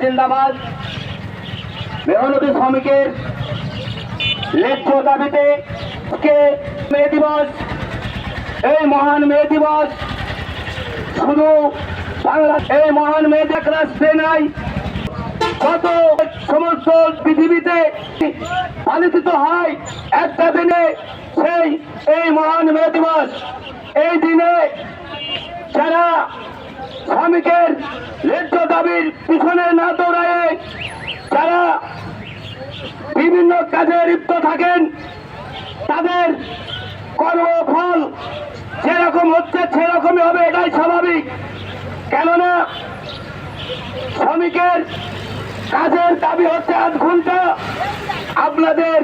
জিন্দাবাদ। মেহনতি শ্রমিকের ন্যায্য দাবিতে মে দিবস, এই মহান মে দিবস শুধু বাংলা, এই মহান মে রাষ্ট্রে নাই, কত সমস্ত পৃথিবীতে পালিত হয় একটা দিনে সেই এই মহান মে দিবস। এই দিনে যারা শ্রমিকের ন্যায্য দাবির পিছনে না দৌড়ায়, যারা বিভিন্ন কাজে লিপ্ত থাকেন, তাদের কর্মফল যেরকম হচ্ছে সেরকমই হবে, এটাই স্বাভাবিক। কেননা শ্রমিকের কাজের দাবি হচ্ছে 8 ঘন্টা, আপনাদের